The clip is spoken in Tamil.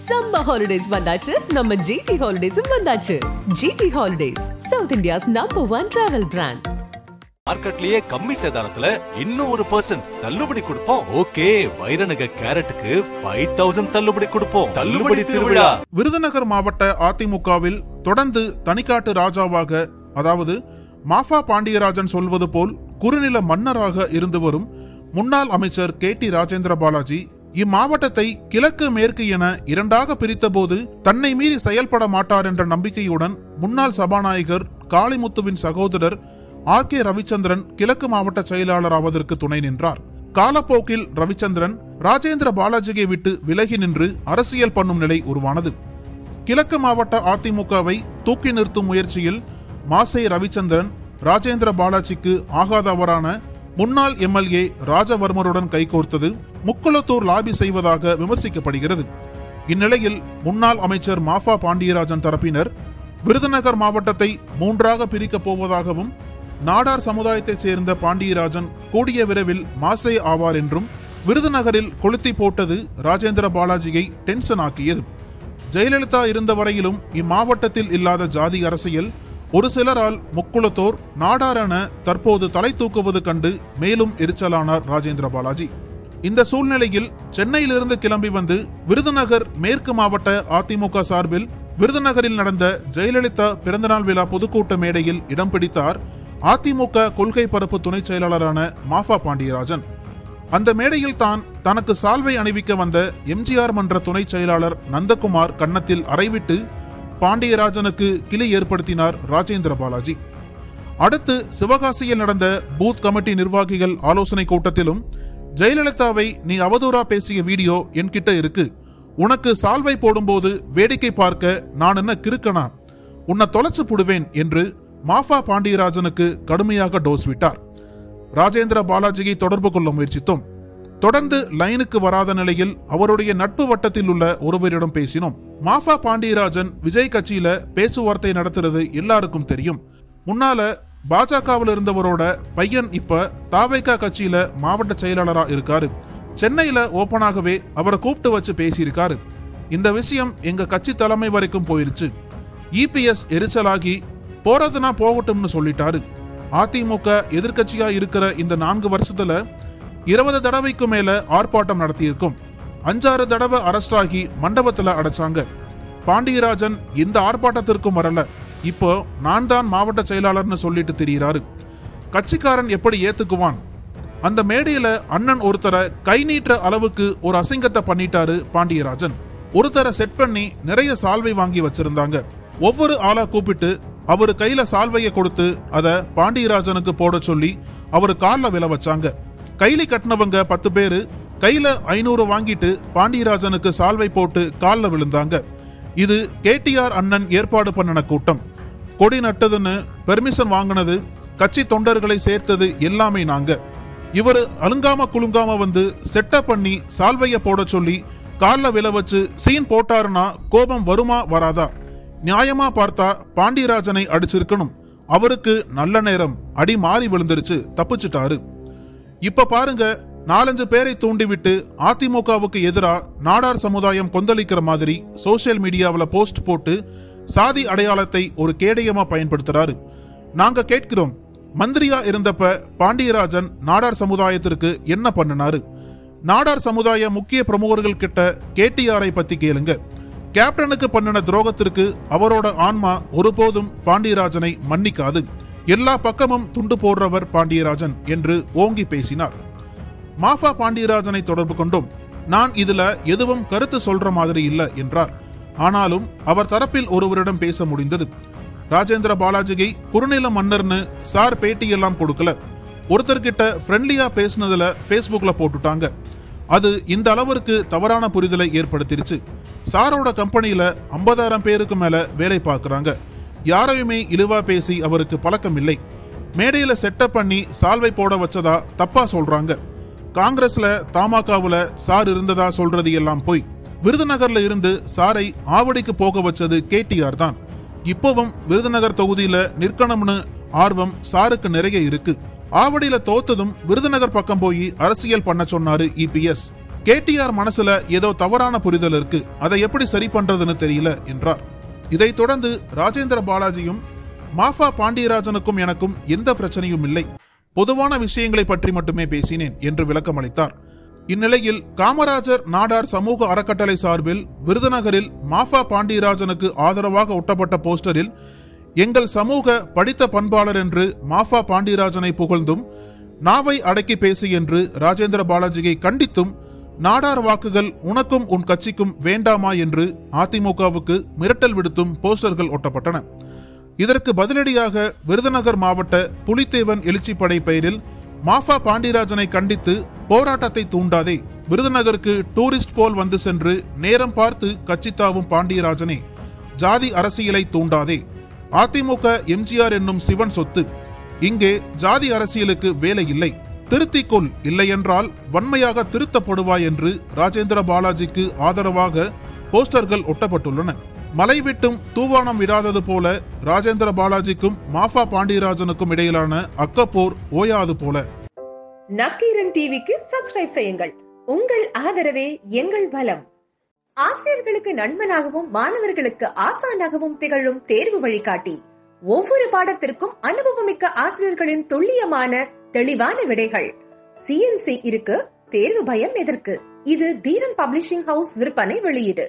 Summer holidays வந்தாச்சு, நம்ம GT Holidays வந்தாச்சு. GT Holidays, South India's #1 travel brand. மார்க்கெட்லயே கம்மி சேதாரத்துல இன்னும் 1% தள்ளுபடி கொடுப்போம். ஓகே, வைரநக கேரட்டுக்கு 5000 தள்ளுபடி கொடுப்போம். தள்ளுபடி திருவிழா. விருதுநகர் மாவட்ட அதிமுகவில் தொடர்ந்து தனிக்காட்டு ராஜாவாக, அதாவது மாஃபா பாண்டியராஜன் சொல்வது போல் குறுநில மன்னராக இருந்து வரும் முன்னாள் அமைச்சர் KT ராஜேந்திர பாலாஜி இம்மாவட்டத்தை கிழக்கு மேற்கு என இரண்டாக பிரித்த போது தன்னை மீறி செயல்பட மாட்டார் என்ற நம்பிக்கையுடன் முன்னாள் சபாநாயகர் காளிமுத்துவின் சகோதரர் RK ரவிச்சந்திரன் கிழக்கு மாவட்ட செயலாளர் ஆவதற்கு துணை நின்றார். காலப்போக்கில் ரவிச்சந்திரன் ராஜேந்திர பாலாஜியை விட்டு விலகி நின்று அரசியல் பண்ணும் நிலை உருவானது. கிழக்கு மாவட்ட அதிமுகவை தூக்கி நிறுத்தும் முயற்சியில் மாசை ரவிச்சந்திரன் ராஜேந்திர பாலாஜிக்கு ஆகாதவரான முன்னாள் MLA ராஜவர்மருடன் கைகோர்த்தது முக்குளத்தூர் லாபி செய்வதாக விமர்சிக்கப்படுகிறது. இந்நிலையில் முன்னாள் அமைச்சர் மாஃபா பாண்டியராஜன் தரப்பினர் விருதுநகர் மாவட்டத்தை 3ஆக பிரிக்கப் போவதாகவும் நாடார் சமுதாயத்தைச் சேர்ந்த பாண்டியராஜன் கூடிய விரைவில் மாசை ஆவார் என்றும் விருதுநகரில் கொளுத்தி போட்டது ராஜேந்திர பாலாஜியை டென்ஷன் ஆக்கியது. ஜெயலலிதா இருந்த வரையிலும் இம்மாவட்டத்தில் இல்லாத ஜாதி அரசியல் ஒரு சிலரால் முக்குளத்தோர் நாடார் என தற்போது தலை தூக்குவது கண்டு மேலும் எரிச்சலானார் ராஜேந்திர பாலாஜி. இந்த சூழ்நிலையில் சென்னையிலிருந்து கிளம்பி வந்து விருதுநகர் மேற்கு மாவட்ட அதிமுக சார்பில் விருதுநகரில் நடந்த ஜெயலலிதா பிறந்தநாள் விழா பொதுக்கூட்ட மேடையில் இடம் பிடித்தார் அதிமுக கொள்கை பரப்பு துணை செயலாளரான மாஃபா பாண்டியராஜன். அந்த மேடையில் தான் தனக்கு சால்வை அணிவிக்க வந்த MGR மன்ற துணை செயலாளர் நந்தகுமார் கன்னத்தில் அறைவிட்டு பாண்டியராஜனுக்கு கிளி ஏற்படுத்தினார் ராஜேந்திர பாலாஜி. அடுத்து சிவகாசியில் நடந்த பூத் கமிட்டி நிர்வாகிகள் ஆலோசனை கூட்டத்திலும் ஜெயலலிதாவை நீ அவதூறா பேசிய வீடியோ என்கிட்ட இருக்கு, உனக்கு சால்வை போடும்போது வேடிக்கை பார்க்க நான் என்ன கிறுக்கனா, உன்னை தொலைச்சு புடுவேன் என்று மாஃபா பாண்டியராஜனுக்கு கடுமையாக டோஸ் விட்டார். ராஜேந்திர பாலாஜியை தொடர்பு கொள்ள முயற்சித்தோம். தொடர்ந்து லைனுக்கு வராத நிலையில் அவருடைய நட்பு வட்டத்தில் உள்ள ஒருவரிடம் பேசினோம். மாஃபா பாண்டியராஜன் விஜய் கட்சியில பேச்சுவார்த்தை நடத்துறது எல்லாருக்கும் தெரியும். முன்னால பாஜகவில் இருந்தவரோட பையன் இப்ப தாவேகா கட்சியில மாவட்ட செயலாளரா இருக்காரு. சென்னையில ஓப்பனாகவே அவரை கூப்பிட்டு வச்சு பேசியிருக்காரு. இந்த விஷயம் எங்க கட்சி தலைமை வரைக்கும் போயிருச்சு. EPS எரிச்சலாகி போறதுனா போகட்டும்னு சொல்லிட்டாரு. அதிமுக எதிர்கட்சியா இருக்கிற இந்த 4 வருஷத்துல 20 தடவைக்கு மேல ஆர்ப்பாட்டம் நடத்தியிருக்கும். 5-6 தடவை அரெஸ்ட் ஆகி மண்டபத்துல அடைச்சாங்க. பாண்டியராஜன் இந்த ஆர்ப்பாட்டத்திற்கும் வரல. இப்போ நான் தான் மாவட்ட செயலாளர்னு சொல்லிட்டு திரியிறாரு. கட்சிக்காரன் எப்படி ஏத்துக்குவான்? அந்த மேடையில அண்ணன் ஒருத்தரை கை நீட்டுற அளவுக்கு ஒரு அசிங்கத்தை பண்ணிட்டாரு பாண்டியராஜன். ஒருத்தரை செட் பண்ணி நிறைய சால்வை வாங்கி வச்சிருந்தாங்க. ஒவ்வொரு ஆளா கூப்பிட்டு அவரு கையில சால்வையை கொடுத்து அதை பாண்டியராஜனுக்கு போட சொல்லி அவரு காலில் விழ வச்சாங்க. கைலி கட்டினவங்க 10 பேரு கையில 500 வாங்கிட்டு பாண்டியராஜனுக்கு சால்வை போட்டு காலில் விழுந்தாங்க. இது KTR அண்ணன் ஏற்பாடு பண்ணின கூட்டம். கொடி நட்டதுன்னு பெர்மிஷன் வாங்கினது, கட்சி தொண்டர்களை சேர்த்தது எல்லாமே நாங்க. இவரு அலுங்காம குலுங்காம வந்து செட்டப் பண்ணி சால்வைய போட சொல்லி காலில் விழ வச்சு சீன் போட்டாருன்னா கோபம் வருமா வராதா? நியாயமா பார்த்தா பாண்டியராஜனை அடிச்சிருக்கணும். அவருக்கு நல்ல நேரம், அடி மாறி விழுந்துருச்சு, தப்பிச்சிட்டாரு. இப்ப பாருங்க, 4-5 பேரை தூண்டிவிட்டு அதிமுகவுக்கு எதிராக நாடார் சமுதாயம் கொந்தளிக்கிற மாதிரி சோசியல் மீடியாவில் போஸ்ட் போட்டு சாதி அடையாளத்தை ஒரு கேடயமா பயன்படுத்துறாரு. நாங்க கேட்கிறோம், மந்திரியா இருந்தப்ப பாண்டியராஜன் நாடார் சமுதாயத்திற்கு என்ன பண்ணினாரு? நாடார் சமுதாய முக்கிய பிரமுகர்கள் கிட்ட KTRஐ பத்தி கேளுங்க. கேப்டனுக்கு பண்ணின துரோகத்திற்கு அவரோட ஆன்மா ஒருபோதும் பாண்டியராஜனை மன்னிக்காது. எல்லா பக்கமும் துண்டு போடுறவர் பாண்டியராஜன் என்று ஓங்கி பேசினார். மாஃபா பாண்டியராஜனை தொடர்பு கொண்டும் நான் இதுல எதுவும் கருத்து சொல்ற மாதிரி இல்ல என்றார். ஆனாலும் அவர் தரப்பில் ஒருவரிடம் பேச முடிந்தது. ராஜேந்திர பாலாஜியை குறுநில மன்னர்னு சார் பேட்டியெல்லாம் கொடுக்கல. ஒருத்தர்கிட்ட ஃப்ரெண்ட்லியா பேசினதுல Facebookல போட்டுட்டாங்க. அது இந்த அளவிற்கு தவறான புரிதலை ஏற்படுத்திருச்சு. சாரோட கம்பெனியில 50,000 பேருக்கு மேல வேலை பார்க்கறாங்க. யாரையுமே இழிவா பேசி அவருக்கு பழக்கம் இல்லை. மேடையில செட்டப் பண்ணி சால்வை போட வச்சதா தப்பா சொல்றாங்க. காங்கிரஸ்ல தமாகவுல சார் இருந்ததா சொல்றது எல்லாம் போய். விருதுநகர்ல இருந்து சாரை ஆவடிக்கு போக வச்சது KTR தான். இப்பவும் விருதுநகர் தொகுதியில நிற்கணும்னு ஆர்வம் சாருக்கு நிறைய இருக்கு. ஆவடியில தோத்ததும் விருதுநகர் பக்கம் போய் அரசியல் பண்ண சொன்னாரு EPS. கேடிஆர் மனசுல ஏதோ தவறான புரிதல் இருக்கு, அதை எப்படி சரி பண்றதுன்னு தெரியல என்றார். இதைத் தொடர்ந்து ராஜேந்திர பாலாஜியும் மாஃபா பாண்டியராஜனுக்கும் எனக்கும் எந்த பிரச்சனையும் இல்லை, பொதுவான விஷயங்களை பற்றி மட்டுமே பேசினேன் என்று விளக்கமளித்தார். இந்நிலையில் காமராஜர் நாடார் சமூக அறக்கட்டளை சார்பில் விருதுநகரில் மாஃபா பாண்டியராஜனுக்கு ஆதரவாக ஒட்டப்பட்ட போஸ்டரில் எங்கள் சமூக படித்த பண்பாளர் என்று மாஃபா பாண்டியராஜனை புகழ்ந்தும் நாவை அடக்கி பேசு என்று ராஜேந்திர பாலாஜியை கண்டித்தும் நாடார் வாக்குகள் உனக்கும் உன் கட்சிக்கும் வேண்டாமா என்று அதிமுகவுக்கு மிரட்டல் விடுத்தும் போஸ்டர்கள் ஒட்டப்பட்டன. இதற்கு பதிலடியாக விருதுநகர் மாவட்ட புலித்தேவன் எழுச்சிப்படை பெயரில் மாஃபா பாண்டியராஜனை கண்டித்து போராட்டத்தை தூண்டாதே, விருதுநகருக்கு டூரிஸ்ட் போல் வந்து சென்று நேரம் பார்த்து கட்சி தாவும் பாண்டியராஜனே, ஜாதி அரசியலை தூண்டாதே, அதிமுக எம்ஜிஆர் என்னும் சிவன் சொத்து, இங்கே ஜாதி அரசியலுக்கு வேலை இல்லை, திருத்திக்கொள், இல்லையென்றால் வன்மையாக திருத்தப்படுவாய் என்று ராஜேந்திர பாலாஜிக்கு ஆதரவாக போஸ்டர்கள் ஒட்டப்பட்டுள்ளன. மலை விட்டும் தூவானம் விடாதது போல ராஜேந்திர பாலாஜிக்கும் மாஃபா பாண்டியராஜனுக்கும் இடையிலான அக்கப்போர் ஓயாது போல. நக்கீரன் டிவிக்கு சப்ஸ்கிரைப் செய்யுங்கள். உங்கள் ஆதரவே எங்கள் பலம். ஆசிரியர்களுக்கு நண்பனாகவும் மாணவர்களுக்கு ஆசானாகவும் திகழும் தேர்வு வழிகாட்டி. ஒவ்வொரு பாடத்திற்கும் அனுபவமிக்க ஆசிரியர்களின் துல்லியமான தெளிவான விடைகள். CNC இருக்கு, தேர்வு பயம் எதற்கு? இது தீரன் பப்ளிஷிங் ஹவுஸ் விற்பனை வெளியீடு.